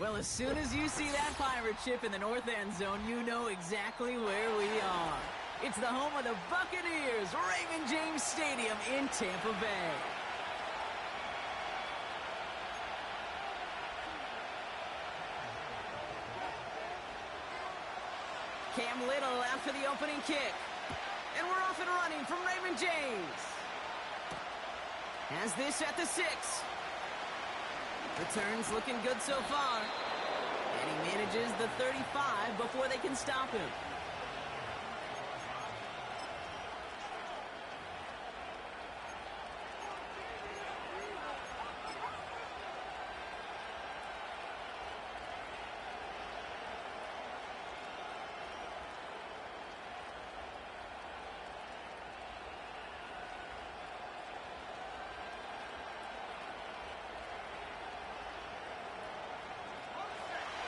Well, as soon as you see that pirate ship in the north end zone, you know exactly where we are. It's the home of the Buccaneers, Raymond James Stadium in Tampa Bay. Cam Little after the opening kick. And we're off and running from Raymond James. Has this at the 6. Returns looking good so far. And he manages the 35 before they can stop him.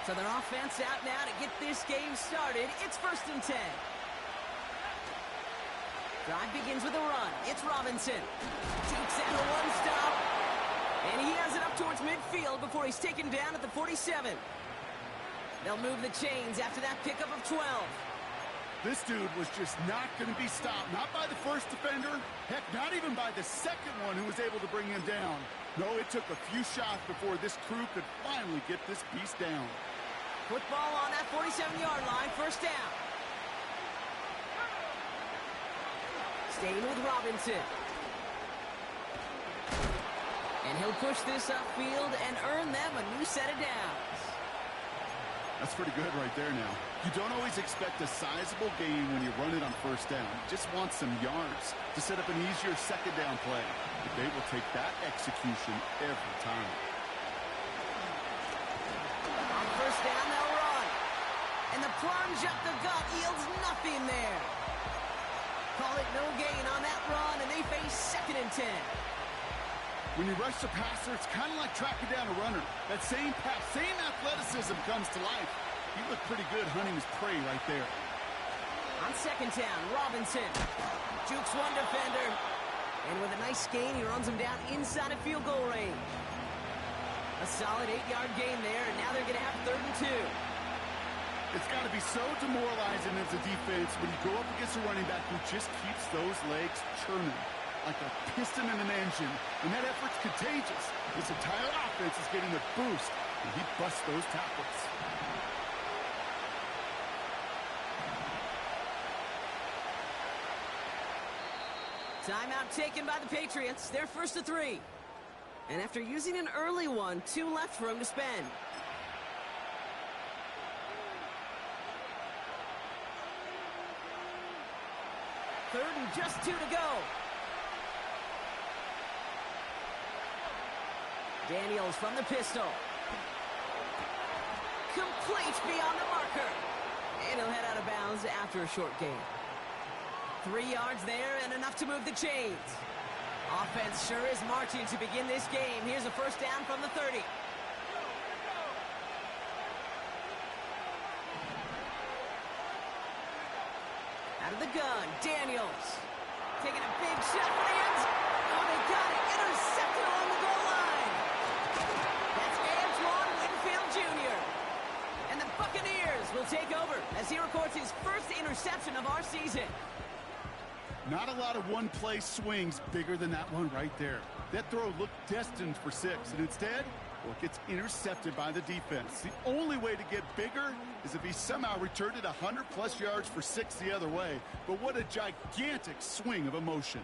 So their offense out now to get this game started. It's 1st and 10. Drive begins with a run. It's Robinson. Jukes out a one-stop. And he has it up towards midfield before he's taken down at the 47. They'll move the chains after that pickup of 12. This dude was just not going to be stopped. Not by the first defender. Heck, not even by the second one who was able to bring him down. No, it took a few shots before this crew could finally get this beast down. Football on that 47-yard line, 1st down. Staying with Robinson. And he'll push this upfield and earn them a new set of downs. That's pretty good right there now. You don't always expect a sizable gain when you run it on 1st down. You just want some yards to set up an easier 2nd down play. But they will take that execution every time. On 1st down, they'll run. And the plunge up the gut yields nothing there. Call it no gain on that run, and they face 2nd and 10. When you rush the passer, it's kind of like tracking down a runner. That same pass, same athleticism comes to life. He looked pretty good hunting his prey right there. On 2nd down, Robinson jukes one defender. And with a nice gain, he runs him down inside of field goal range. A solid 8-yard gain there, and now they're going to have 3rd and 2. It's got to be so demoralizing as a defense when you go up against a running back who just keeps those legs churning like a piston in an engine, and that effort's contagious. This entire offense is getting a boost, and he busts those tackles. Timeout taken by the Patriots. They're 1st to 3. And after using an early one, 2 left for him to spend. Third and just 2 to go. Daniels from the pistol. Complete beyond the marker. And he'll head out of bounds after a short gain. 3 yards there and enough to move the chains. Offense sure is marching to begin this game. Here's a 1st down from the 30. Out of the gun, Daniels. Taking a big shot for the end zone. Oh, they got it. Intercepted along the goal line. That's Antoine Winfield Jr. And the Buccaneers will take over as he records his 1st interception of our season. Not a lot of one-play swings bigger than that one right there. That throw looked destined for 6, and instead, well, it gets intercepted by the defense. The only way to get bigger is if he somehow returned it 100-plus yards for 6 the other way. But what a gigantic swing of emotion.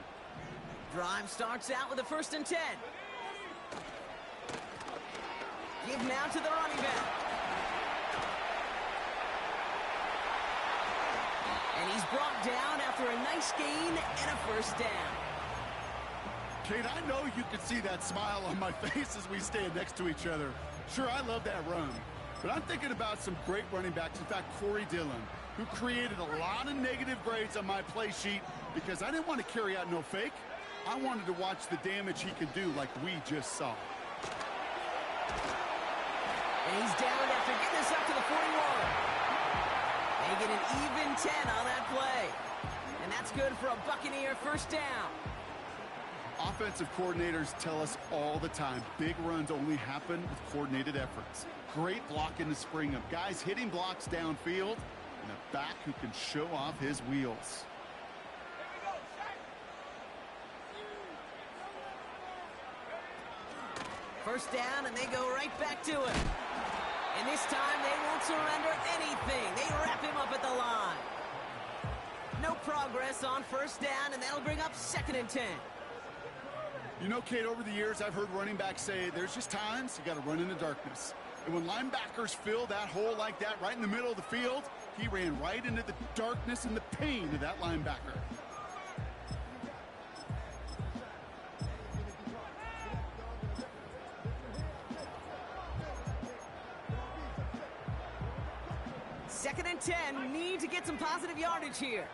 Drive starts out with a 1st and 10. Give now to the running back. And he's brought down after a nice gain and a 1st down. Kate, I know you can see that smile on my face as we stand next to each other. Sure, I love that run. But I'm thinking about some great running backs. In fact, Corey Dillon, who created a lot of negative grades on my play sheet because I didn't want to carry out no fake. I wanted to watch the damage he could do like we just saw. And he's down after getting this up to the 41. They get an even 10 on that play. And that's good for a Buccaneer 1st down. Offensive coordinators tell us all the time, big runs only happen with coordinated efforts. Great blocking to spring them. Guys hitting blocks downfield, and a back who can show off his wheels. First down, and they go right back to him. And this time, they won't surrender anything. They wrap him up at the line. No progress on first down, and that'll bring up 2nd and 10. You know, Kate, over the years, I've heard running backs say there's just times you got to run in the darkness. And when linebackers fill that hole like that right in the middle of the field, he ran right into the darkness and the pain of that linebacker. Second and 10, need to get some positive yardage here.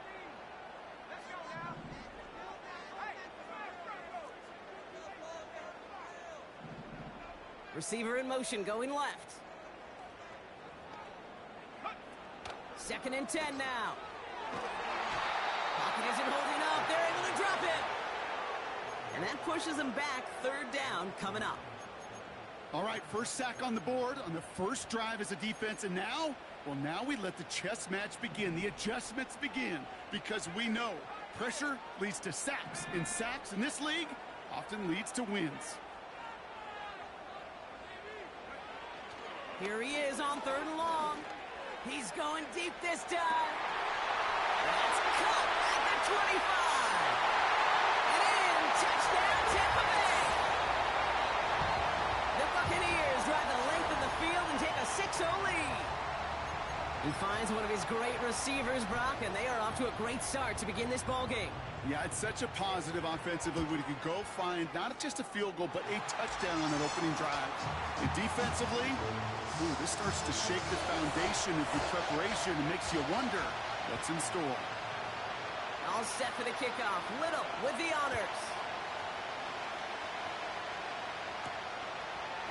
Receiver in motion, going left. 2nd and 10 now. Pocket isn't holding up. They're able to drop it. And that pushes them back. 3rd down coming up. All right, first sack on the board on the first drive as a defense. And now, well, now we let the chess match begin. The adjustments begin because we know pressure leads to sacks. And sacks in this league often leads to wins. Here he is on 3rd and long. He's going deep this time. That's caught at the 25. And in, touchdown Tampa Bay. The Buccaneers drive the length of the field and take a 6-0 lead. He finds one of his great receivers, Brock, and they are off to a great start to begin this ball game. Yeah, it's such a positive offensively when you can go find not just a field goal, but a touchdown on that opening drive. And defensively, this starts to shake the foundation of the preparation and makes you wonder what's in store. All set for the kickoff. Little with the honors.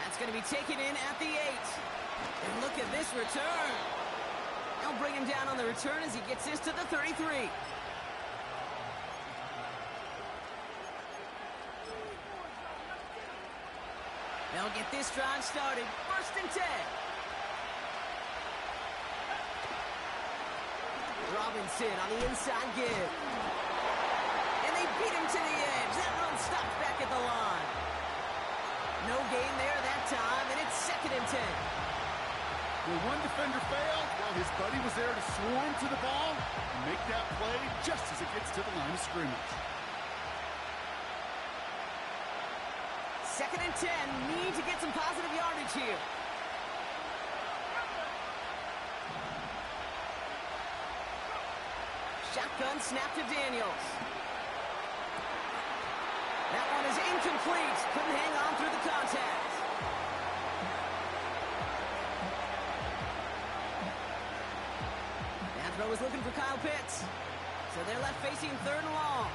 That's going to be taken in at the 8. And look at this return. They'll bring him down on the return as he gets this to the 33. They'll get this drive started. 1st and 10. Robinson on the inside give. And they beat him to the edge. That run stopped back at the line. No gain there that time, and it's 2nd and 10. When one defender failed, well, his buddy was there to swarm to the ball and make that play just as it gets to the line of scrimmage. 2nd and 10, need to get some positive yardage here. Shotgun snap to Daniels. That one is incomplete. Couldn't hang on through the contact. That throw was looking for Kyle Pitts. So they're left facing 3rd and long.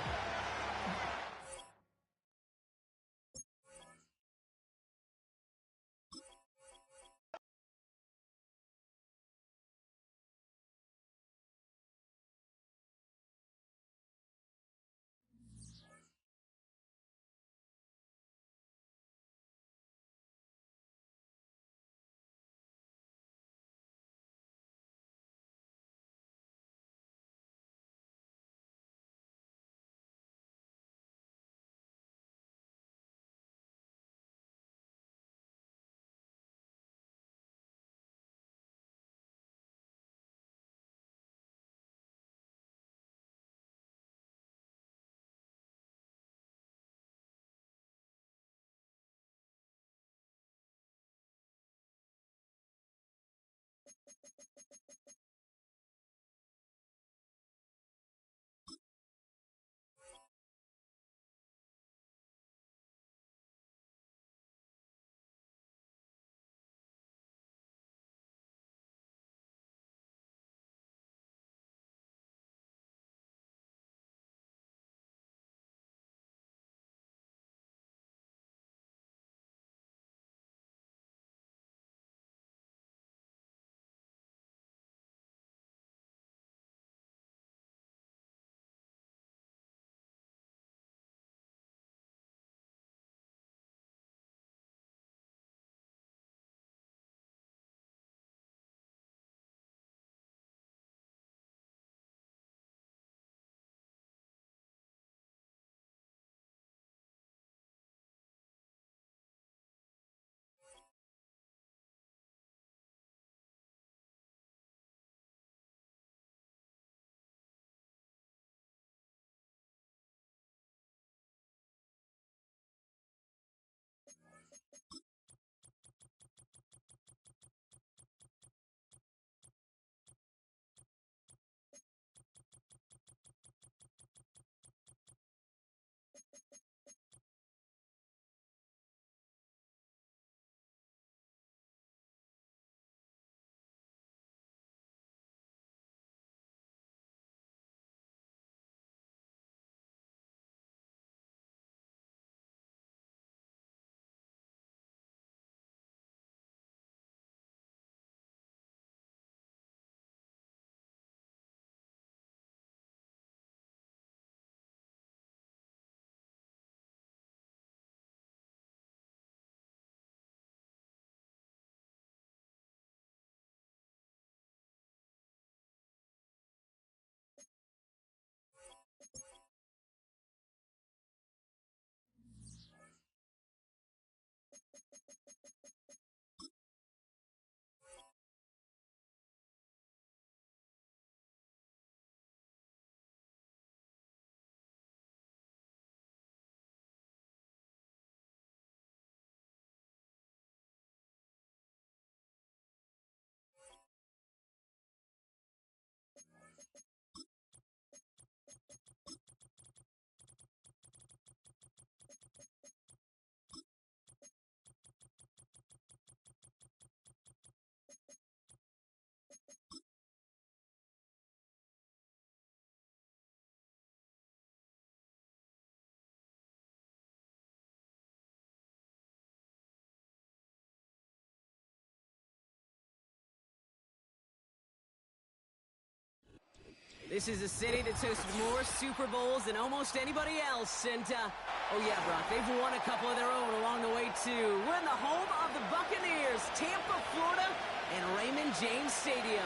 This is a city that's hosted more Super Bowls than almost anybody else. And, oh yeah, Brock, they've won a couple of their own along the way, too. We're in the home of the Buccaneers, Tampa, Florida, and Raymond James Stadium.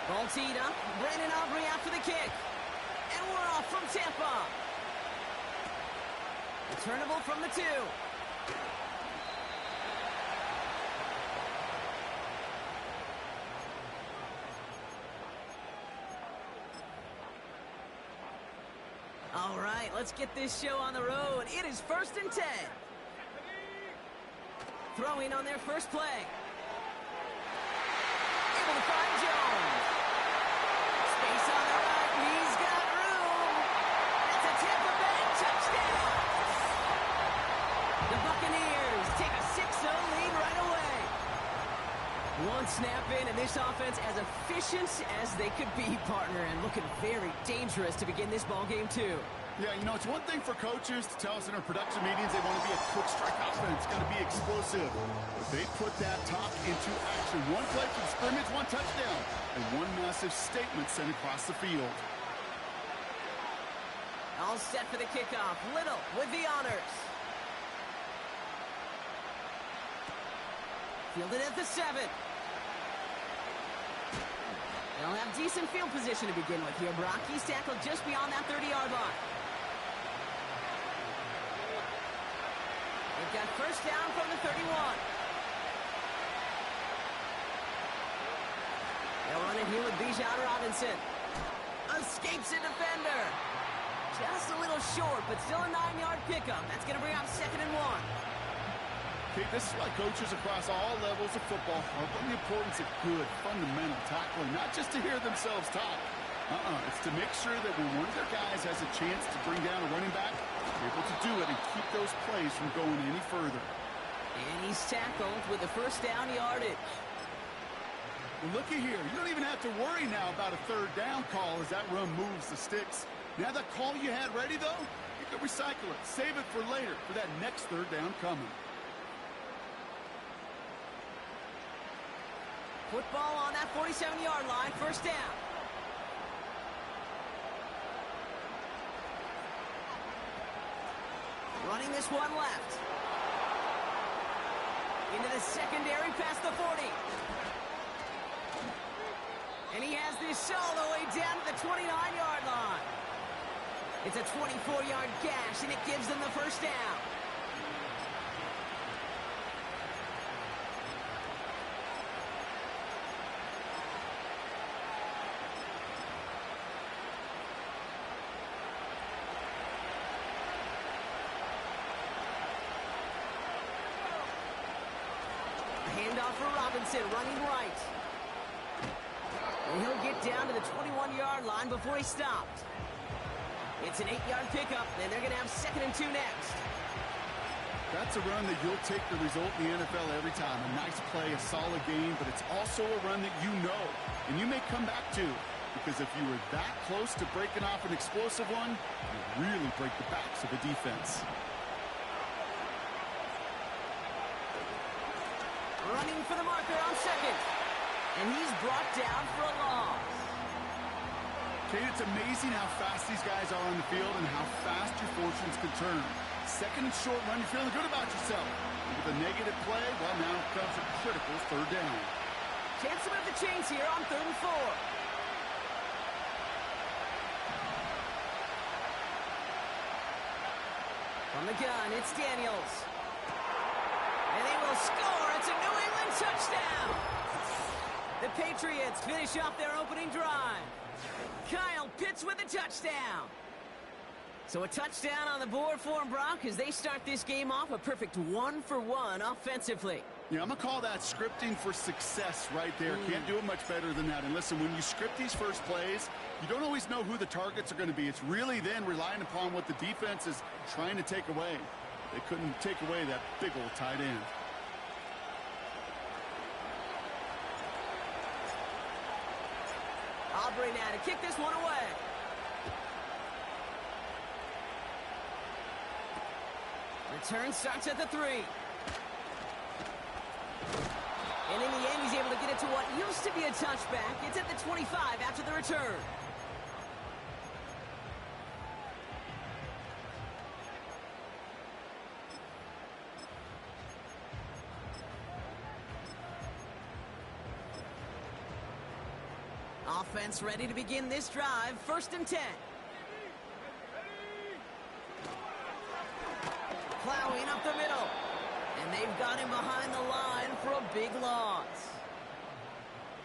Ball teed up. Brandon Aubrey out for the kick. And we're off from Tampa. Returnable from the 2. All right, let's get this show on the road. It is 1st and 10. Throwing on their first play. Able to find Jones. Space on the right. He's got room. That's a Tampa Bay touchdown. The Buccaneers take a 6-0 lead right away. One snap in, and this offense as efficient as they could be, partner, and looking very dangerous to begin this ball game, too. Yeah, you know, it's one thing for coaches to tell us in our production meetings they want to be a quick strike offense, got to be explosive. But they put that talk into action. One play from scrimmage, one touchdown, and one massive statement sent across the field. All set for the kickoff. Little with the honors. Fielded at the 7. They'll have decent field position to begin with here, Brock. He's tackled just beyond that 30-yard line. They've got first down from the 31. They'll run it here with Bijan Robinson. Escapes a defender. Just a little short, but still a 9-yard pickup. That's going to bring up 2nd and 1. Okay, this is why coaches across all levels of football harp on the importance of good, fundamental tackling, not just to hear themselves talk. It's to make sure that when one of their guys has a chance to bring down a running back, they're able to do it and keep those plays from going any further. And he's tackled with the first down yardage. Well, looky here. You don't even have to worry now about a 3rd down call as that run moves the sticks. Now that call you had ready, though, you can recycle it. Save it for later for that next 3rd down coming. Football on that 47-yard line, first down. Running this one left. Into the secondary past the 40. And he has this all the way down to the 29-yard line. It's a 24-yard gash, and it gives them the first down. Handoff for Robinson, running right. And he'll get down to the 21-yard line before he stopped. It's an 8-yard pickup, and they're going to have 2nd and 2 next. That's a run that you'll take the result in the NFL every time. A nice play, a solid game, but it's also a run that you know, and you may come back to. Because if you were that close to breaking off an explosive one, you really break the backs of the defense. Running for the marker on 2nd. And he's brought down for a loss. Kate, it's amazing how fast these guys are on the field and how fast your fortunes can turn. 2nd and short run, you're feeling good about yourself. And with a negative play, well, now comes a critical 3rd down. Chance to move the chains here on 3rd and 4. From the gun, it's Daniels. And they will score. It's a New England touchdown. The Patriots finish off their opening drive. Kyle Pitts with a touchdown. So a touchdown on the board for him, Brock, as they start this game off a perfect 1-for-1 offensively. Yeah, I'm going to call that scripting for success right there. Can't do it much better than that. And listen, when you script these first plays, you don't always know who the targets are going to be. It's really then relying upon what the defense is trying to take away. They couldn't take away that big old tight end. Aubrey now to kick this one away. Return starts at the 3. And in the end, he's able to get it to what used to be a touchback. It's at the 25 after the return. Offense ready to begin this drive. 1st and 10. Plowing up the middle. And they've got him behind the line for a big loss.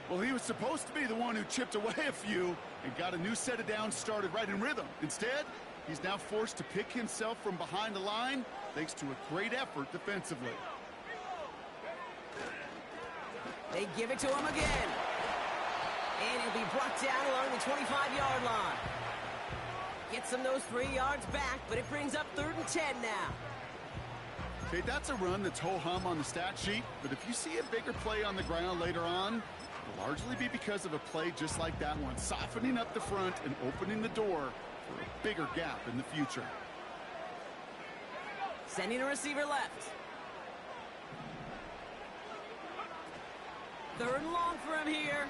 Well, he was supposed to be the one who chipped away a few and got a new set of downs started right in rhythm. Instead, he's now forced to pick himself from behind the line thanks to a great effort defensively. They give it to him again. And he'll be brought down along the 25-yard line. Gets him those 3 yards back, but it brings up 3rd and 10 now. Okay, that's a run that's ho-hum on the stat sheet, but if you see a bigger play on the ground later on, it'll largely be because of a play just like that one, softening up the front and opening the door for a bigger gap in the future. Sending a receiver left. 3rd and long for him here.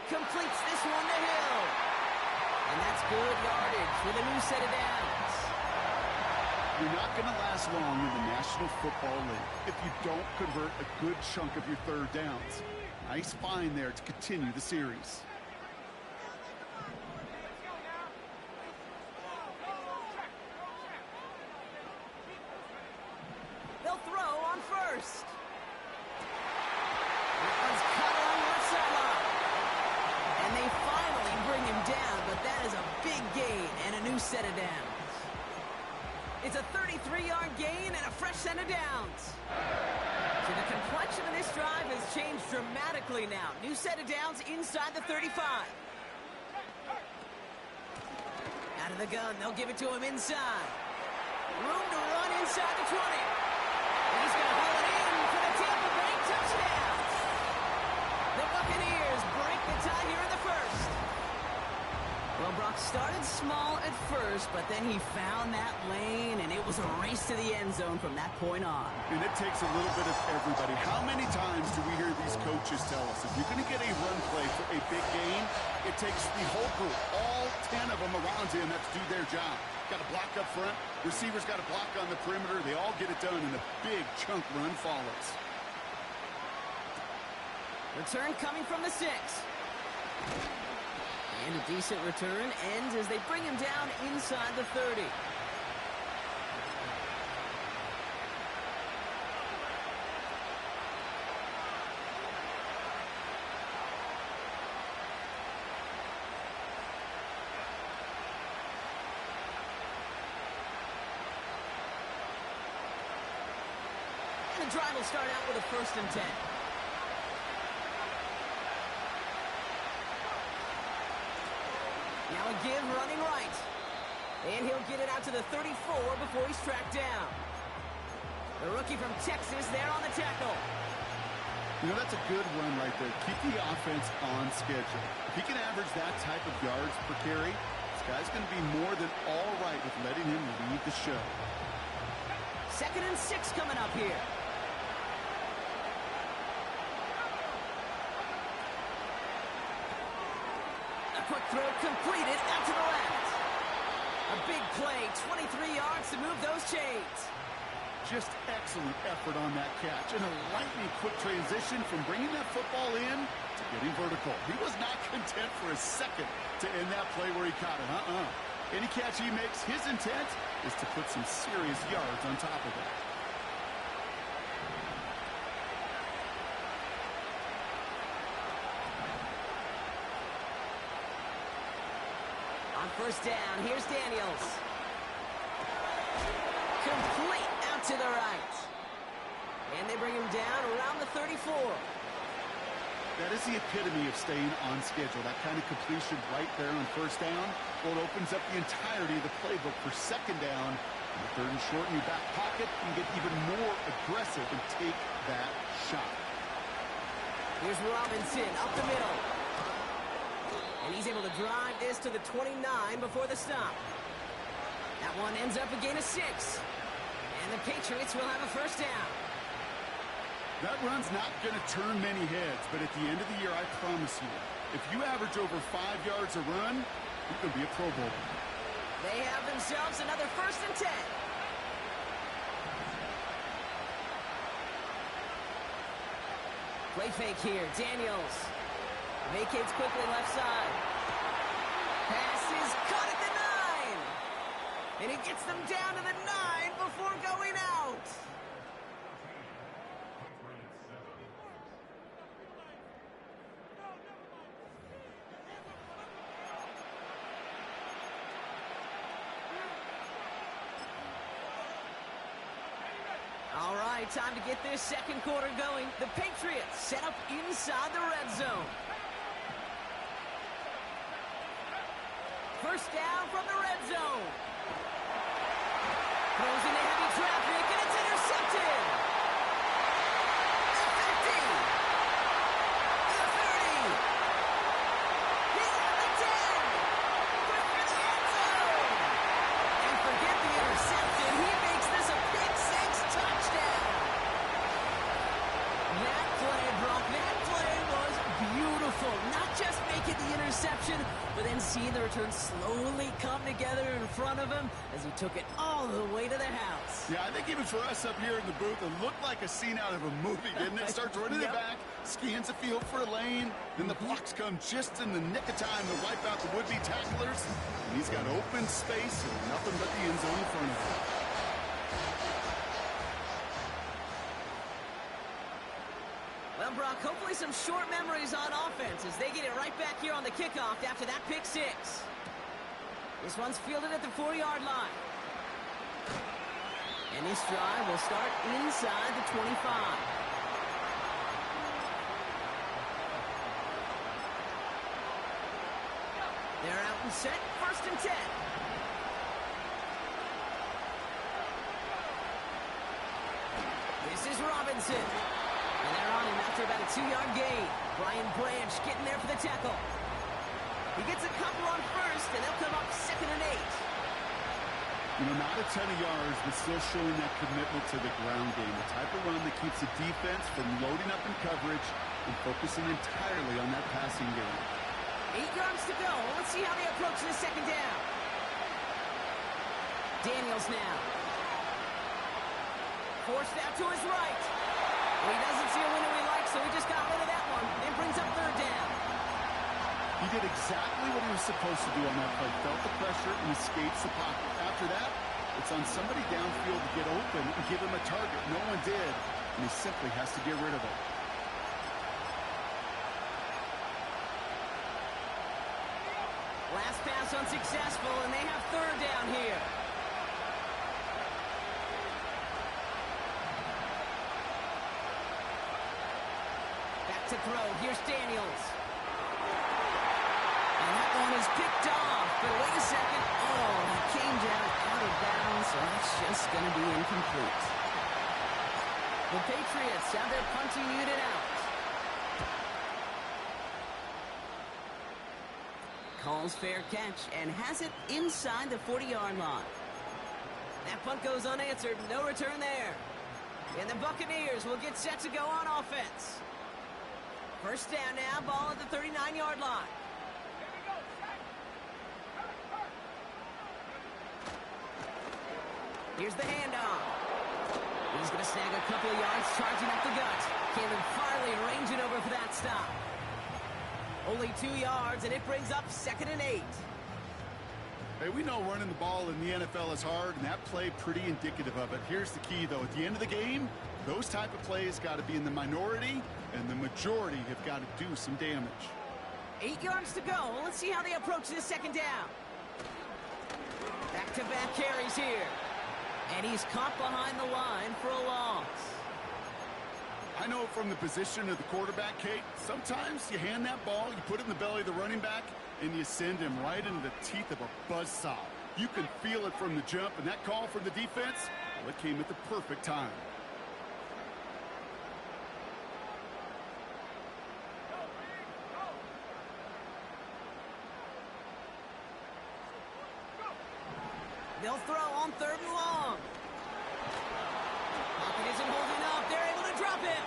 Completes this one to Hill. And that's good yardage with a new set of downs. You're not going to last long in the National Football League if you don't convert a good chunk of your 3rd downs. Nice find there to continue the series. They'll throw on 1st. That one's cut along the left sideline. And they finally bring him down, but that is a big gain and a new set of downs. It's a 33-yard gain and a fresh set of downs. So the complexion of this drive has changed dramatically now. New set of downs inside the 35. Out of the gun, they'll give it to him inside. Room to run inside the 20. He's going to haul it in for the Tampa Bay touchdown. The Buccaneers break the tie here in the 1st. Well, Brock started small at first, but then he found that lane, and it was a race to the end zone from that point on. And it takes a little bit of everybody. How many times do we hear these coaches tell us, if you're going to get a run play for a big gain, it takes the whole group, all 10 of them around him, have to do their job. Got to block up front. Receivers got to block on the perimeter. They all get it done, and a big chunk run follows. Return coming from the 6. And a decent return ends as they bring him down inside the 30. And the drive will start out with a 1st and 10. Now a give running right. And he'll get it out to the 34 before he's tracked down. The rookie from Texas there on the tackle. You know, that's a good run right there. Keep the offense on schedule. If he can average that type of yards per carry, this guy's going to be more than all right with letting him lead the show. 2nd and 6 coming up here. Quick throw completed out to the left. A big play, 23 yards to move those chains. Just excellent effort on that catch. And a lightning quick transition from bringing that football in to getting vertical. He was not content for a second to end that play where he caught it. Any catch he makes, his intent is to put some serious yards on top of it. On 1st down, here's Daniels. Complete out to the right. And they bring him down around the 34. That is the epitome of staying on schedule. That kind of completion right there on 1st down. Well, it opens up the entirety of the playbook for 2nd down. In the 3rd and short in your back pocket, you can get even more aggressive and take that shot. Here's Robinson up the middle. And he's able to drive this to the 29 before the stop. That one ends up a gain of 6. And the Patriots will have a 1st down. That run's not going to turn many heads, but at the end of the year, I promise you, if you average over 5 yards a run, you can be a Pro Bowler. They have themselves another 1st and 10. Play fake here. Daniels vacates quickly left side. Pass is caught at the 9. And he gets them down to the 9 before going out. All right, time to get this second quarter going. The Patriots set up inside the red zone. First down from the red zone. Throws into heavy traffic, and it's intercepted. The 50. The 30. He's at the 10. Good for the end zone. And forget the interception. He makes this a pick-six touchdown. That play, Brock, that play was beautiful. Not just making the interception, but then seeing the return slowly come together in front of him as he took it all the way to the house. Yeah, I think even for us up here in the booth, it looked like a scene out of a movie, didn't it? Starts running it back, scans the field for a lane, then the blocks come just in the nick of time to wipe out the would-be tacklers. And he's got open space and nothing but the end zone in front of him. Well, Brock, hopefully some short memories on offense as they get it right back here on the kickoff after that pick six. This one's fielded at the 4-yard line. And this drive will start inside the 25. They're out and set, 1st and 10. This is Robinson. And they're on him after about a 2-yard gain. Brian Branch getting there for the tackle. He gets a couple on 1st, and they'll come up 2nd and 8. You know, not a ton of yards, but still showing that commitment to the ground game. The type of run that keeps the defense from loading up in coverage and focusing entirely on that passing game. 8 yards to go. Let's see how they approach this second down. Daniels now. Forced out to his right. Well, he doesn't see a window he likes, so he just got rid of that one. And brings up 3rd down. He did exactly what he was supposed to do on that play. Felt the pressure and escapes the pocket. After that, it's on somebody downfield to get open and give him a target. No one did, and he simply has to get rid of it. Last pass unsuccessful, and they have 3rd down here. Back to throw. Here's Daniels. And that one is picked off. But wait a second. Oh, he came down out of bounds, so that's just going to be incomplete. The Patriots have their punting unit out. Calls fair catch and has it inside the 40-yard line. That punt goes unanswered. No return there. And the Buccaneers will get set to go on offense. First down now, ball at the 39-yard line. Here's the handoff. He's going to snag a couple of yards, charging up the gut. Caleb Farley arrange it over for that stop. Only 2 yards, and it brings up 2nd and 8. Hey, we know running the ball in the NFL is hard, and that play pretty indicative of it. Here's the key, though. At the end of the game, those type of plays got to be in the minority, and the majority have got to do some damage. 8 yards to go. Let's see how they approach this second down. Back-to-back carries here. And he's caught behind the line for a loss. I know from the position of the quarterback, Kate, sometimes you hand that ball, you put it in the belly of the running back, and you send him right into the teeth of a buzzsaw. You can feel it from the jump, and that call from the defense, well, it came at the perfect time. They'll throw on 3rd and long. Pocket isn't holding up. They're able to drop him.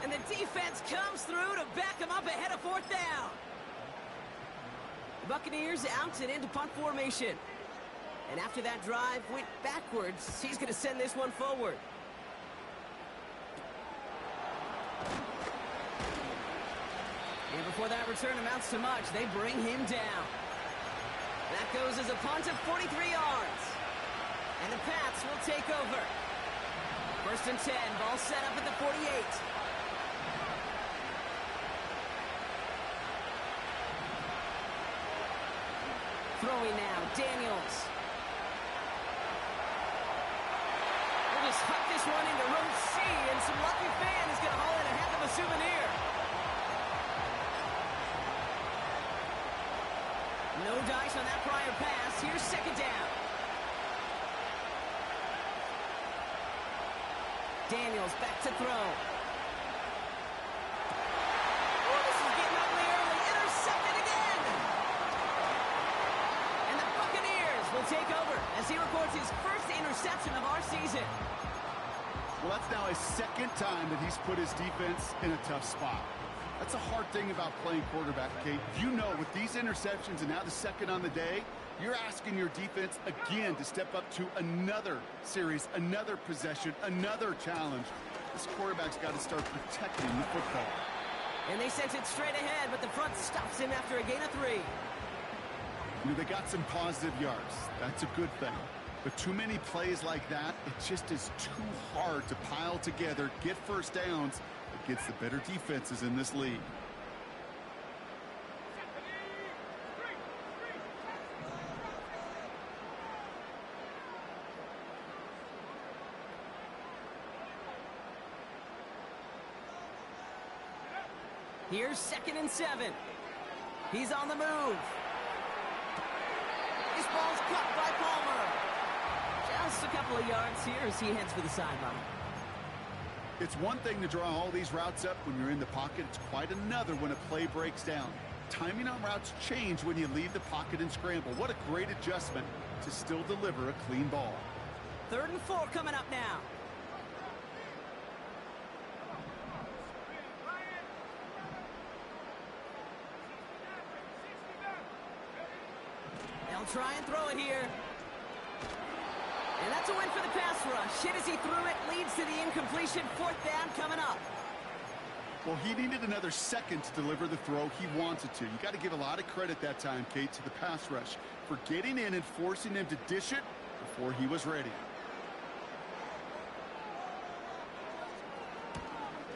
And the defense comes through to back him up ahead of fourth down. The Buccaneers out and into punt formation. And after that drive went backwards, he's going to send this one forward. And before that return amounts to much, they bring him down. That goes as a punt of 43 yards. And the Pats will take over. 1st and 10, ball set up at the 48. Throwing now, Daniels. We'll just tuck this one into row C, and some lucky fan is going to haul in a heck of a souvenir. No dice on that prior pass. Here's 2nd down. Daniels back to throw. Oh, this is getting ugly early. Intercepted again. And the Buccaneers will take over as he records his first interception of our season. Well, that's now his 2nd time that he's put his defense in a tough spot. That's a hard thing about playing quarterback, Kate. You know, with these interceptions and now the 2nd on the day, you're asking your defense again to step up to another series, another possession, another challenge. This quarterback's got to start protecting the football. And they sent it straight ahead, but the front stops him after a gain of 3. You know, they got some positive yards. That's a good thing. But too many plays like that, it just is too hard to pile together, get first downs against the better defenses in this league. Here's 2nd and 7. He's on the move. This ball's cut by Palmer. Just a couple of yards here as he heads for the sideline. It's one thing to draw all these routes up when you're in the pocket. It's quite another when a play breaks down. Timing on routes change when you leave the pocket and scramble. What a great adjustment to still deliver a clean ball. 3rd and 4 coming up now. They'll try and throw it here. And that's a win for the pass rush. Hit as he threw it, leads to the incompletion. 4th down coming up. Well, he needed another 2nd to deliver the throw he wanted to. You got to give a lot of credit that time, Kate, to the pass rush for getting in and forcing him to dish it before he was ready.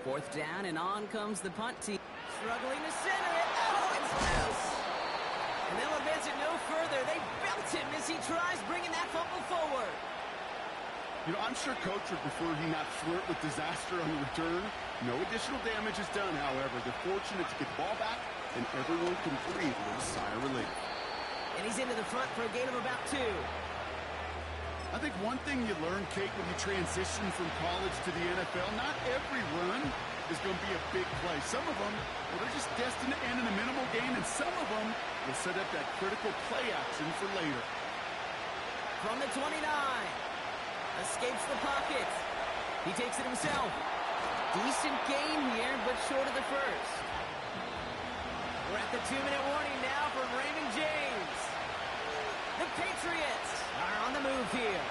4th down, and on comes the punt team. Struggling to center it. Oh, it's loose! And they'll advance it no further. They belt him as he tries bringing that football forward. You know, I'm sure Coach would prefer he not flirt with disaster on the return. No additional damage is done, however. They're fortunate to get the ball back, and everyone can breathe a little sigh of relief. And he's into the front for a gain of about 2. I think one thing you learn, Kate, when you transition from college to the NFL, not every run is going to be a big play. Some of them, well, they're just destined to end in a minimal gain, and some of them will set up that critical play action for later. From the 29. Escapes the pocket. He takes it himself. Decent gain here, but short of the first. We're at the 2-minute warning now from Raymond James. The Patriots are on the move here.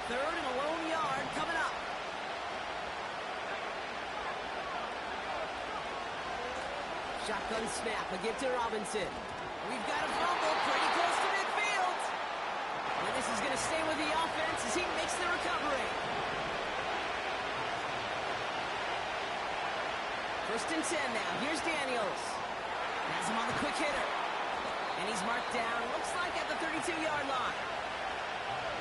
Third and a lone yard coming up. Shotgun snap, a give to Robinson. We've got a fumble pretty close to midfield. And this is going to stay with the offense as he makes the recovery. 1st and 10 now. Here's Daniels. Has him on the quick hitter. And he's marked down, looks like at the 32-yard line.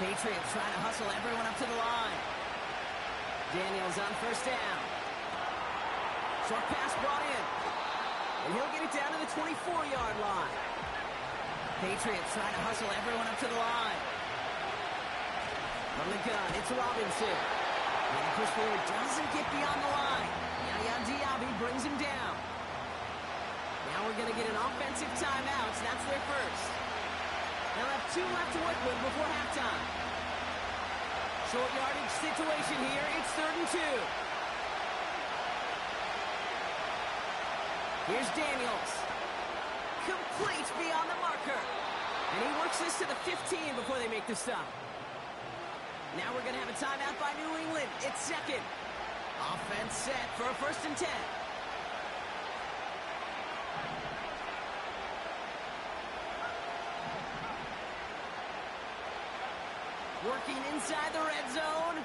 Patriots trying to hustle everyone up to the line. Daniels on 1st down. Short pass brought in. And he'll get it down to the 24-yard line. Patriots trying to hustle everyone up to the line. From the gun, it's Robinson. And the push forward doesn't get beyond the line. Now Diaby brings him down. Now we're going to get an offensive timeout. That's their first. They'll have 2 left to work with before halftime. Short yardage situation here. It's 3rd and 2. Here's Daniels. Complete beyond the marker. And he works this to the 15 before they make the stop. Now we're going to have a timeout by New England. It's 2nd. Offense set for a 1st and 10. Working inside the red zone.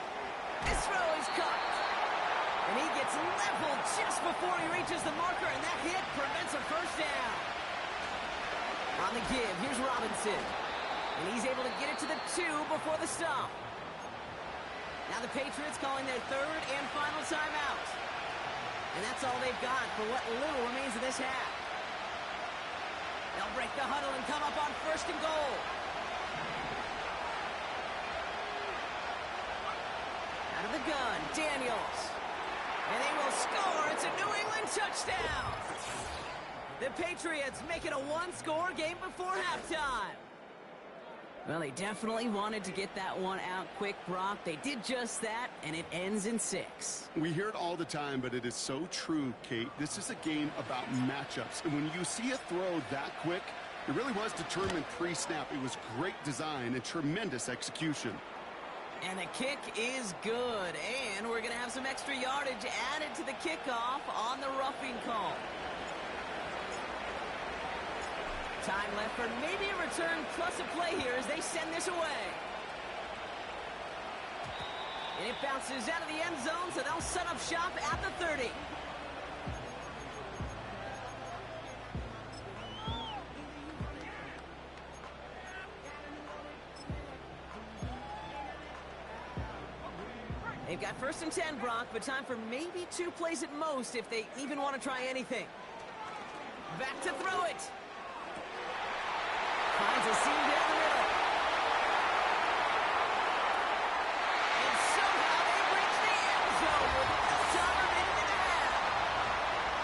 This throw is caught. And he gets leveled just before he reaches the marker, and that hit prevents a 1st down. On the give, here's Robinson. And he's able to get it to the 2 before the stop. Now the Patriots calling their 3rd and final timeout. And that's all they've got for what little remains of this half. They'll break the huddle and come up on 1st and goal. Out of the gun, Daniels. And they will score. It's a New England touchdown. The Patriots make it a 1-score game before halftime. Well, they definitely wanted to get that one out quick, Brock. They did just that, and it ends in 6. We hear it all the time, but it is so true, Kate. This is a game about matchups. And when you see a throw that quick, it really was determined pre-snap. It was great design and tremendous execution. And the kick is good. And we're going to have some extra yardage added to the kickoff on the roughing call. Time left for maybe a return plus a play here as they send this away. And it bounces out of the end zone, so they'll set up shop at the 30. They've got 1st and 10, Brock, but time for maybe 2 plays at most if they even want to try anything. Back to throw it. Finds a seam down the middle. And somehow they reach the end zone with less time remaining in the half.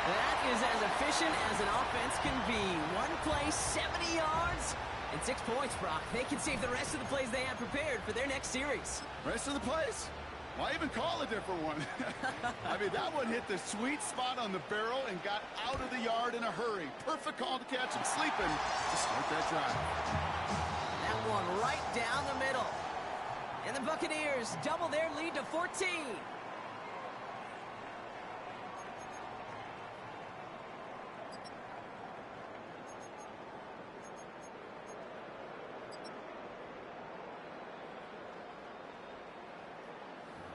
That is as efficient as an offense can be. 1 play, 70 yards, and 6 points, Brock. They can save the rest of the plays they have prepared for their next series. Rest of the plays? Why even call a different one? I mean, that one hit the sweet spot on the barrel and got out of the yard in a hurry. Perfect call to catch him sleeping to start that drive. That one right down the middle. And the Buccaneers double their lead to 14.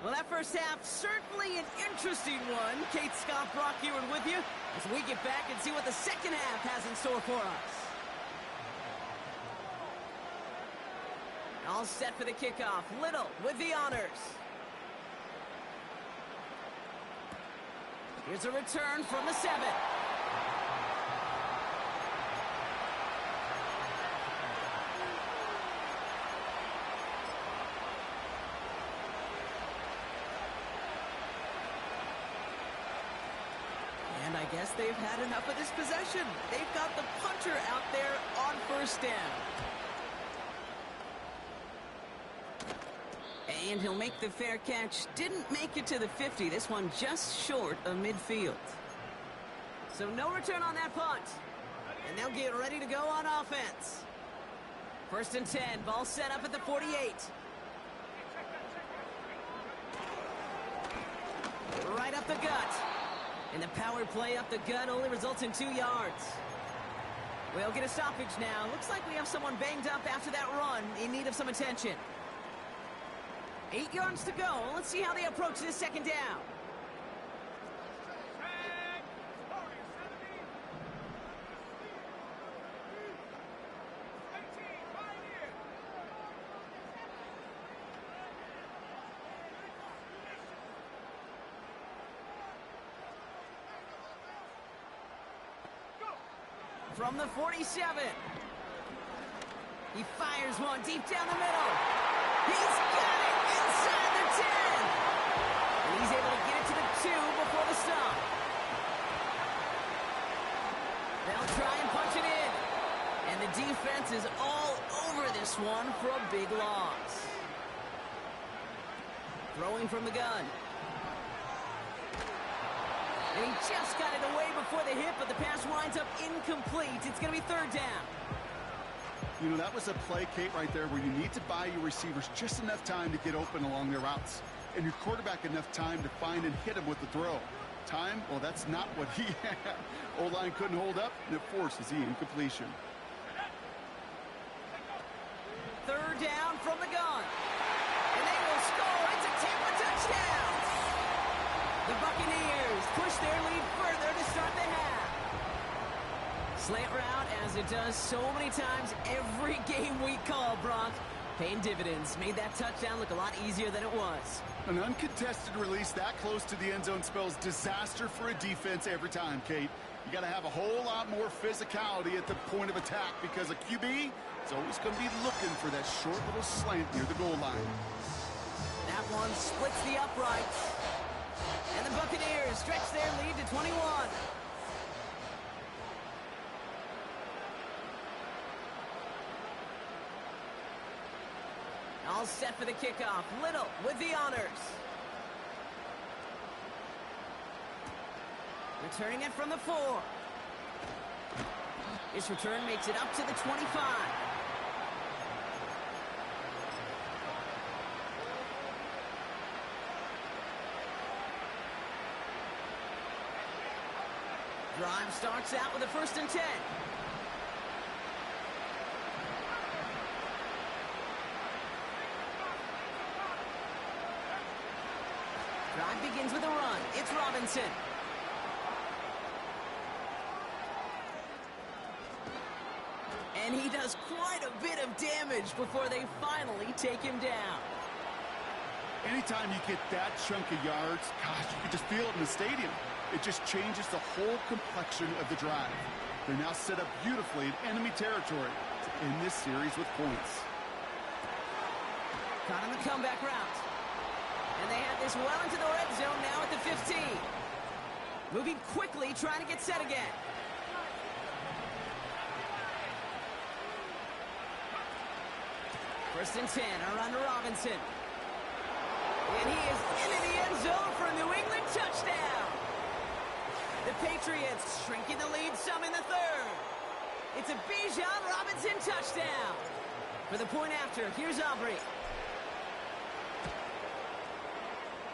Well, that first half, certainly an interesting one. Kate, Scott, Brock Eward with you as we get back and see what the second half has in store for us. All set for the kickoff. Little with the honors. Here's a return from the 7. And I guess they've had enough of this possession. They've got the punter out there on 1st down. And he'll make the fair catch. Didn't make it to the 50. This one just short of midfield. So no return on that punt. And they'll get ready to go on offense. 1st and 10. Ball set up at the 48. Right up the gut. And the power play up the gut only results in 2 yards. We'll get a stoppage now. Looks like we have someone banged up after that run in need of some attention. 8 yards to go. Let's see how they approach this second down. From the 47. He fires one deep down the middle. He's got it inside the 10. And he's able to get it to the 2 before the stop. for a big loss. Throwing from the gun. And he just got it away before the hit, but the pass winds up incomplete. It's going to be third down. You know, that was a play, Kate, right there where you need to buy your receivers just enough time to get open along their routes. And your quarterback enough time to find and hit him with the throw. Time? Well, that's not what he had. O-line couldn't hold up, and it forces the incompletion. Third down from the gun. And they will score. It's a Tampa touchdown. The Buccaneers push their lead further to start the half. Slant route, as it does so many times every game we call, Brock. Paying dividends. Made that touchdown look a lot easier than it was. An uncontested release that close to the end zone spells disaster for a defense every time, Kate. You got to have a whole lot more physicality at the point of attack because a QB is always going to be looking for that short little slant near the goal line. That one splits the uprights. And the Buccaneers stretch their lead to 21. All set for the kickoff. Little with the honors. Returning it from the 4. This return makes it up to the 25. Drive starts out with a 1st and 10. Drive begins with a run. It's Robinson. And he does quite a bit of damage before they finally take him down. Anytime you get that chunk of yards, gosh, you can just feel it in the stadium. It just changes the whole complexion of the drive. They're now set up beautifully in enemy territory to end this series with points. Caught on the comeback route. And they have this well into the red zone now at the 15. Moving quickly, trying to get set again. First and 10, a run to Robinson. And he is into the end zone for a New England touchdown. The Patriots shrinking the lead some in the 3rd. It's a Bijan Robinson touchdown. For the point after, here's Aubrey.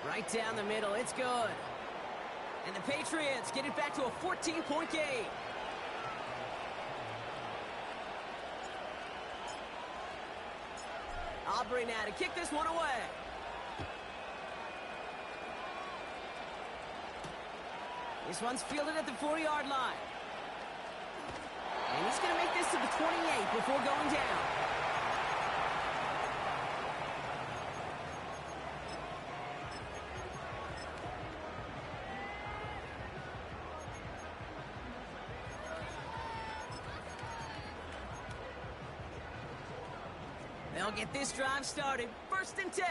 Right down the middle, it's good. And the Patriots get it back to a 14-point game. Aubrey now to kick this one away. This one's fielded at the 4-yard line. And he's going to make this to the 28 before going down. They'll get this drive started. 1st and 10.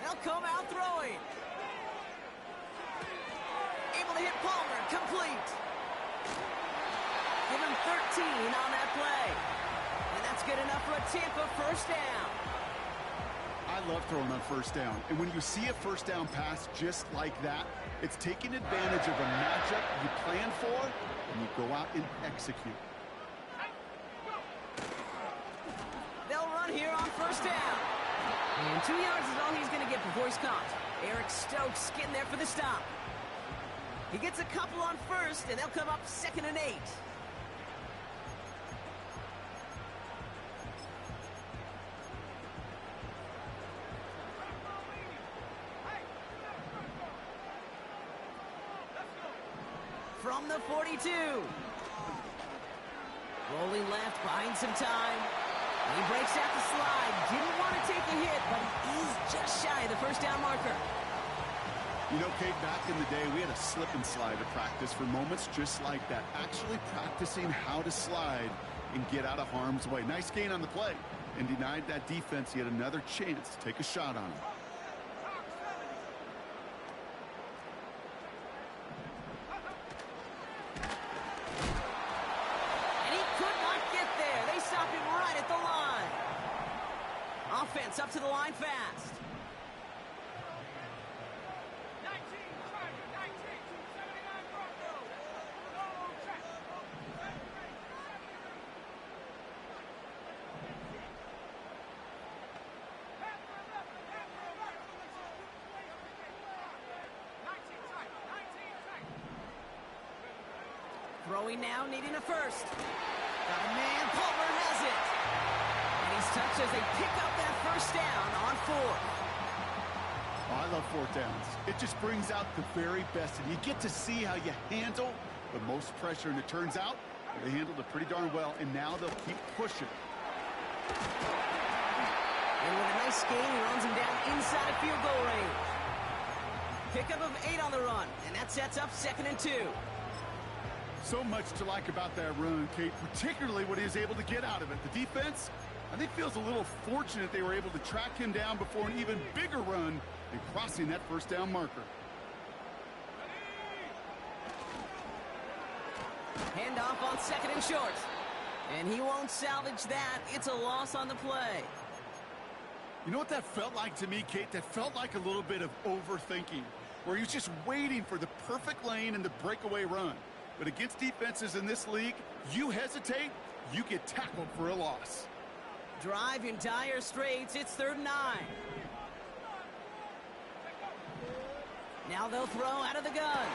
They'll come out throwing. Able to hit Palmer. Complete. Give him 13 on that play. And that's good enough for a Tampa 1st down. I love throwing on 1st down. And when you see a 1st down pass just like that, it's taking advantage of a matchup you plan for, and you go out and execute. They'll run here on 1st down. And 2 yards is all he's going to get before he's caught. Eric Stokes getting there for the stop. He gets a couple on 1st, and they'll come up 2nd and 8. From the 42. Rolling left, buying some time. And he breaks out the slide. Didn't want to take a hit, but he is just shy of the 1st down marker. You know, Kate, back in the day, we had a slip and slide to practice for moments just like that. Actually practicing how to slide and get out of harm's way. Nice gain on the play. And denied that defense yet another chance to take a shot on him. offense up to the line fast. 19, 79 Broncos. No check. Throwing now, needing a first. Got a man, Palmer has it. And he's touched as they pick up that first down on fourth. Oh, I love fourth downs. It just brings out the very best, and you get to see how you handle the most pressure, and it turns out they handled it pretty darn well, and now they'll keep pushing. And with a nice gain, he runs him down inside of field goal range. Pickup of 8 on the run, and that sets up 2nd and 2. So much to like about that run, Kate, particularly what he was able to get out of it. The defense, I think, feels a little fortunate they were able to track him down before an even bigger run and crossing that first down marker. Handoff on 2nd and short. And he won't salvage that. It's a loss on the play. You know what that felt like to me, Kate? That felt like a little bit of overthinking, where he was just waiting for the perfect lane and the breakaway run. But against defenses in this league, you hesitate, you get tackled for a loss. Drive in dire straits. It's 3rd and 9. Now they'll throw out of the gun.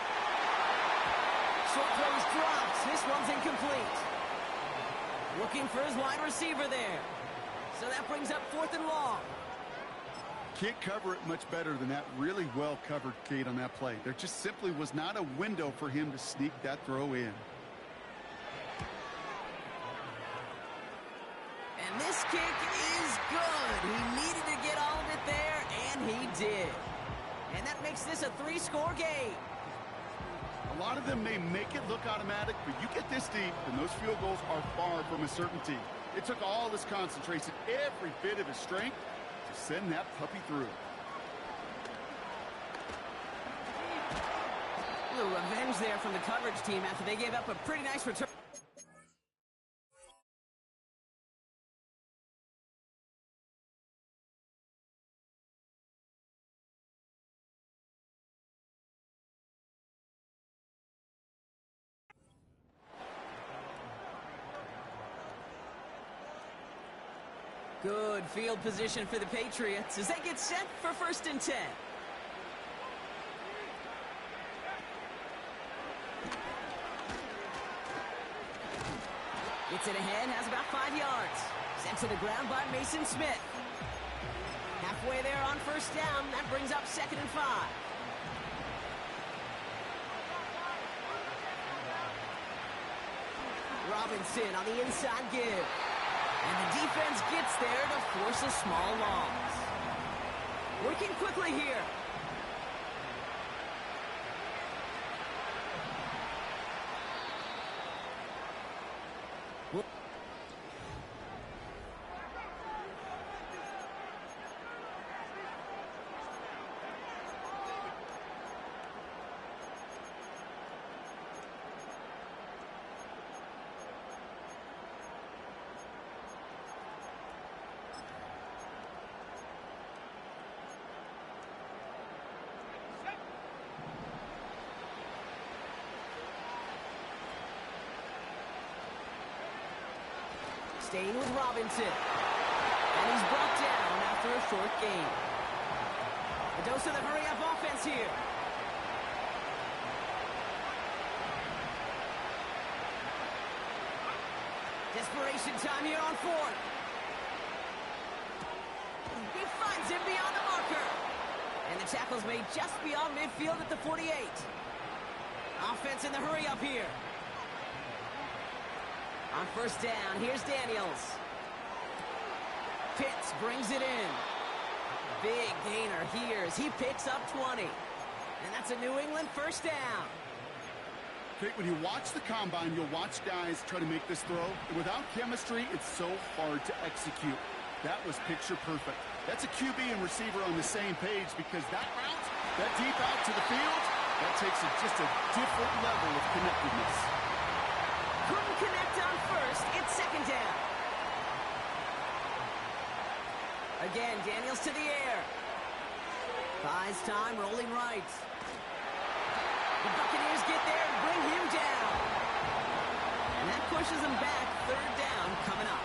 Short throws drops. This one's incomplete. Looking for his wide receiver there. So that brings up 4th and long. Can't cover it much better than that. Really well covered, Kate, on that play. There just simply was not a window for him to sneak that throw in. And this kick is good. He needed to get all of it there, and he did. And that makes this a 3-score game. A lot of them may make it look automatic, but you get this deep, and those field goals are far from a certainty. It took all his concentration, every bit of his strength, to send that puppy through. A little revenge there from the coverage team after they gave up a pretty nice return. Good field position for the Patriots as they get set for 1st and 10. Gets it ahead, has about 5 yards. Sent to the ground by Mason Smith. Halfway there on 1st down, that brings up 2nd and 5. Robinson on the inside give. And the defense gets there to force a small loss. Working quickly here. Staying with Robinson. And he's brought down after a short gain. A dose of the hurry-up offense here. Desperation time here on 4th. He finds him beyond the marker. And the tackle's made just beyond midfield at the 48. Offense in the hurry-up here. On 1st down, here's Daniels. Pitts brings it in. Big gainer here as he picks up 20. And that's a New England 1st down. Kate, when you watch the combine, you'll watch guys try to make this throw. Without chemistry, it's so hard to execute. That was picture perfect. That's a QB and receiver on the same page because that route, that deep out to the field, that takes it just a different level of connectedness. Couldn't connect on 1st. It's 2nd down. Again, Daniels to the air. Buys time, rolling right. The Buccaneers get there and bring him down. And that pushes them back. Third down coming up.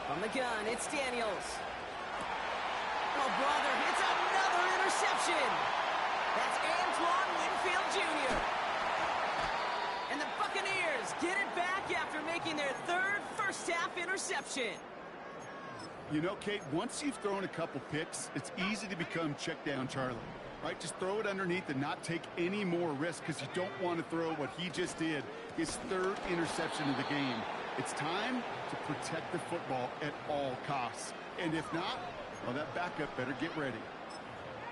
From the gun, it's Daniels. Oh, brother, it's another interception. That's Antoine Winfield Jr. And the Buccaneers get it back after making their third first-half interception. You know, Kate, once you've thrown a couple picks, it's easy to become check down Charlie, right? Just throw it underneath and not take any more risk because you don't want to throw what he just did, his third interception of the game. It's time to protect the football at all costs. And if not, well, that backup better get ready.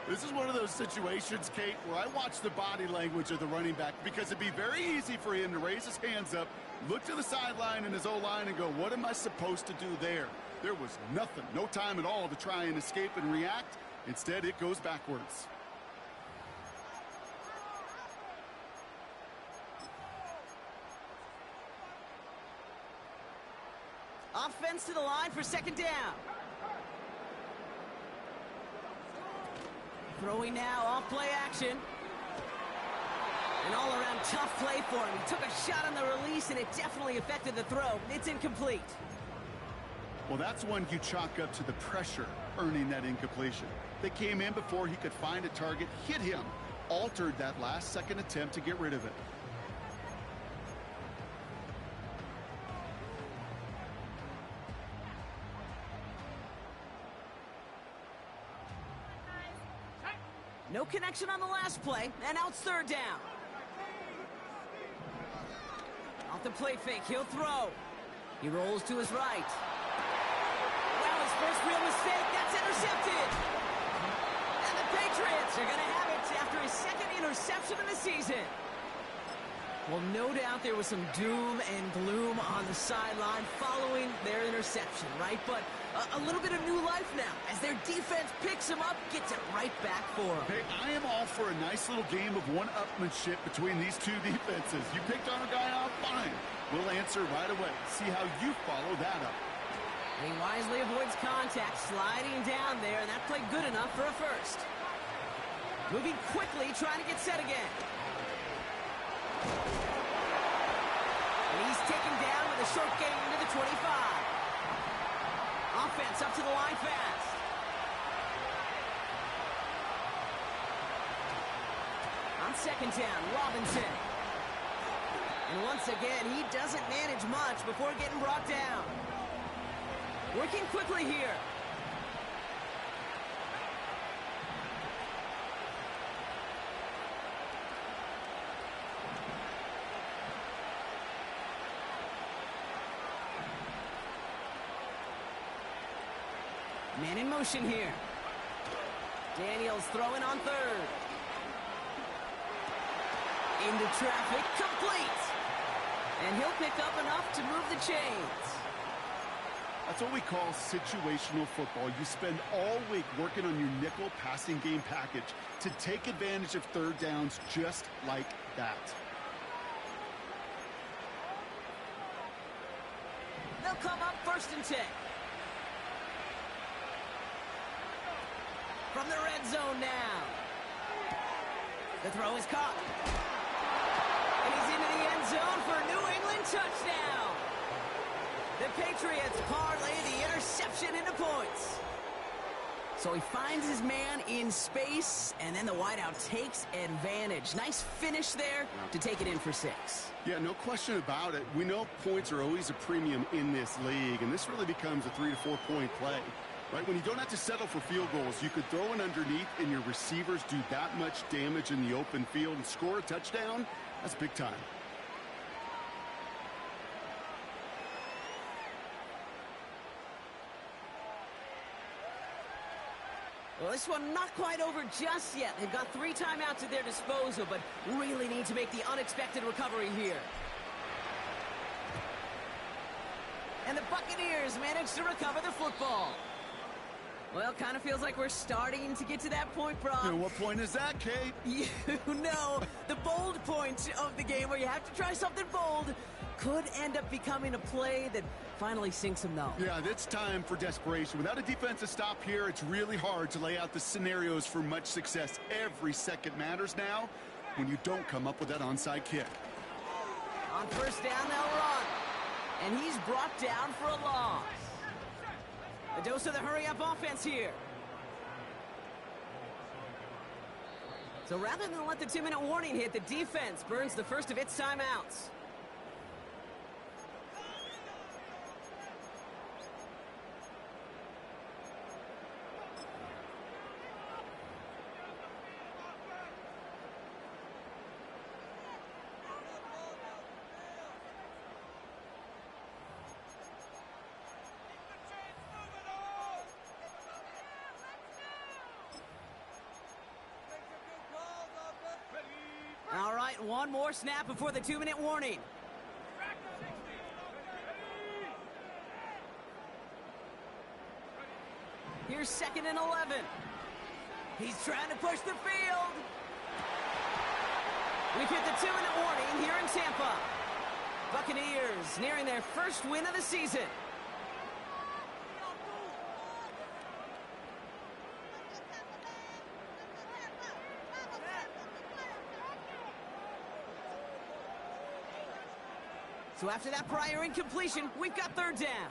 This is one of those situations, Kate, where I watch the body language of the running back because it'd be very easy for him to raise his hands up, look to the sideline in his O-line and go, what am I supposed to do there? There was nothing, no time at all to try and escape and react. Instead, it goes backwards. Offense to the line for second down. Throwing now, off play action. An all-around tough play for him. He took a shot on the release, and it definitely affected the throw. It's incomplete. Well, that's one you chalk up to the pressure earning that incompletion. They came in before he could find a target, hit him, altered that last-second attempt to get rid of it. No connection on the last play, and now it's third down. Off the play fake, he'll throw. He rolls to his right. Well, his first real mistake, that's intercepted. And the Patriots are going to have it after his second interception of the season. Well, no doubt there was some doom and gloom on the sideline following their interception, right? But a little bit of new life now as their defense picks him up, gets it right back for him. Hey, I am all for a nice little game of one-upmanship between these two defenses. You picked our guy off, fine. We'll answer right away. See how you follow that up. He wisely avoids contact, sliding down there, and that played good enough for a first. Moving quickly, trying to get set again. And he's taken down with a short gain to the 25. Offense up to the line fast. On second down, Robinson. And once again, he doesn't manage much before getting brought down. Working quickly here. Man in motion here. Daniels throwing on third. Into traffic, complete. And he'll pick up enough to move the chains. That's what we call situational football. You spend all week working on your nickel passing game package to take advantage of third downs just like that. They'll come up first and 10. From the red zone now. The throw is caught. And he's into the end zone for a New England touchdown. The Patriots parlay the interception into points. So he finds his man in space, and then the wideout takes advantage. Nice finish there to take it in for 6. Yeah, no question about it. We know points are always a premium in this league, and this really becomes a 3 to 4 point play. Right, when you don't have to settle for field goals, you could throw it underneath and your receivers do that much damage in the open field and score a touchdown. That's big time. Well, this one not quite over just yet. They've got 3 timeouts at their disposal, but really need to make the unexpected recovery here. And the Buccaneers manage to recover the football. Well, kind of feels like we're starting to get to that point, Brock. And what point is that, Kate? You know, the bold point of the game where you have to try something bold could end up becoming a play that finally sinks them, though. Yeah, it's time for desperation. Without a defensive stop here, it's really hard to lay out the scenarios for much success. Every second matters now when you don't come up with that onside kick. On first down, they'll run. And he's brought down for a loss. A dose of the hurry-up offense here. So rather than let the 2-minute warning hit, the defense burns the first of its timeouts. All right, one more snap before the 2-minute warning. Here's 2nd and 11. He's trying to push the field. We've hit the 2-minute warning here in Tampa. Buccaneers nearing their first win of the season. So after that prior incompletion, we've got 3rd down.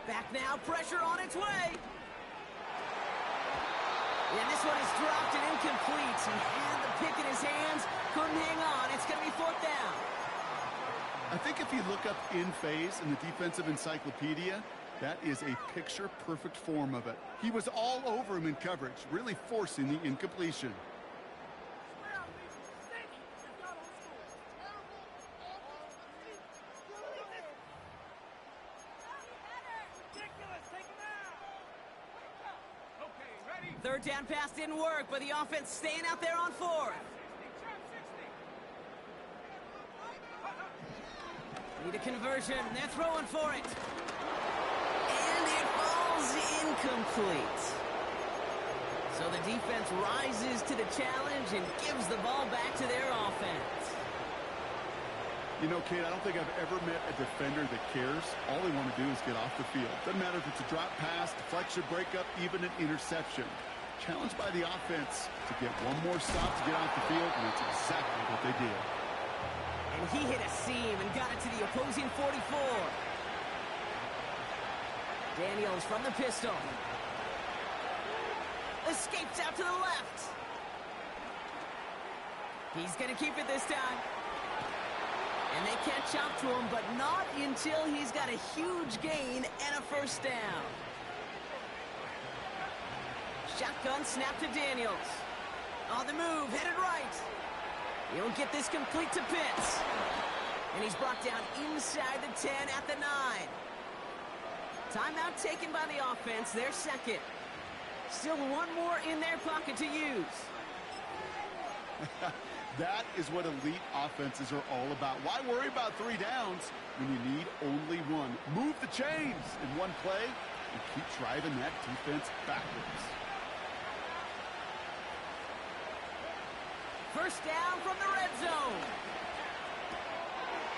Back now, pressure on its way. And this one is dropped and incomplete. He had the pick in his hands, couldn't hang on. It's going to be 4th down. I think if you look up in phase in the defensive encyclopedia, that is a picture-perfect form of it. He was all over him in coverage, really forcing the incompletion. Third down pass didn't work, but the offense staying out there on 4th. Need a conversion. They're throwing for it. And it falls incomplete. So the defense rises to the challenge and gives the ball back to their offense. You know, Kate, I don't think I've ever met a defender that cares. All they want to do is get off the field. Doesn't matter if it's a drop pass, deflection, breakup, even an interception. Challenged by the offense to get one more stop to get off the field, and that's exactly what they did. And he hit a seam and got it to the opposing 44. Daniels from the pistol. Escapes out to the left. He's going to keep it this time. And they catch up to him, but not until he's got a huge gain and a 1st down. Shotgun snap to Daniels. On the move, headed right. He'll get this complete to Pitts. And he's brought down inside the 10 at the 9. Timeout taken by the offense, their 2nd. Still one more in their pocket to use. That is what elite offenses are all about. Why worry about 3 downs when you need only 1? Move the chains in one play and keep driving that defense backwards. First down from the red zone.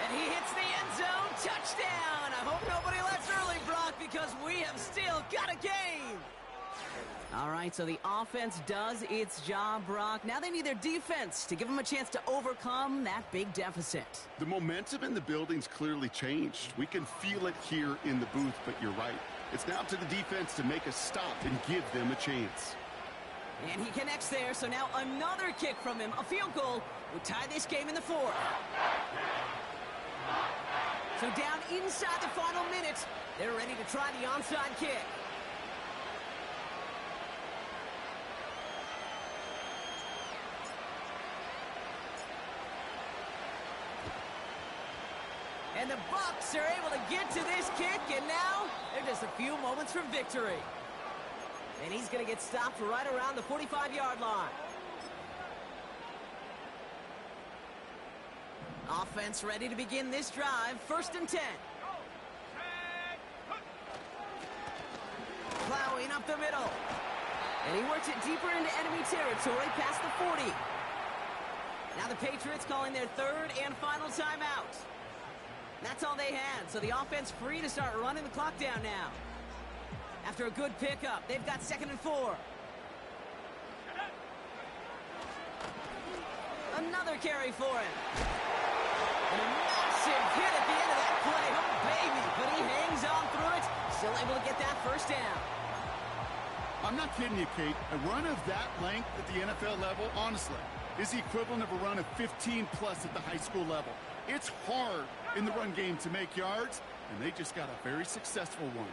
And he hits the end zone. Touchdown. I hope nobody lets early, Brock, because we have still got a game. All right, so the offense does its job, Brock. Now they need their defense to give them a chance to overcome that big deficit. The momentum in the building's clearly changed. We can feel it here in the booth, but you're right. It's now to the defense to make a stop and give them a chance. And he connects there, so now another kick from him. A field goal would tie this game in the 4th. So down inside the final minute, they're ready to try the onside kick. And the Bucs are able to get to this kick, and now they're just a few moments from victory. And he's going to get stopped right around the 45-yard line. Offense ready to begin this drive. 1st and 10. Plowing up the middle. And he works it deeper into enemy territory past the 40. Now the Patriots calling their 3rd and final timeout. That's all they had, so the offense free to start running the clock down now. After a good pickup, they've got 2nd and 4. Another carry for him. And a massive hit at the end of that play. Oh, baby. But he hangs on through it. Still able to get that 1st down. I'm not kidding you, Kate. A run of that length at the NFL level, honestly, is the equivalent of a run of 15-plus at the high school level. It's hard in the run game to make yards, and they just got a very successful one.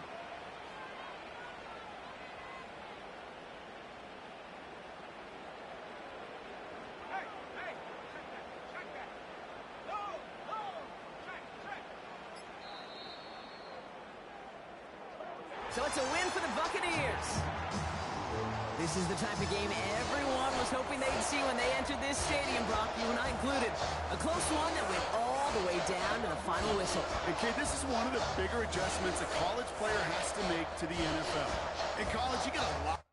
So it's a win for the Buccaneers. This is the type of game everyone was hoping they'd see when they entered this stadium, Brock, you and I included. A close one that went all the way down to the final whistle. And, Kate, this is one of the bigger adjustments a college player has to make to the NFL. In college, you get a lot.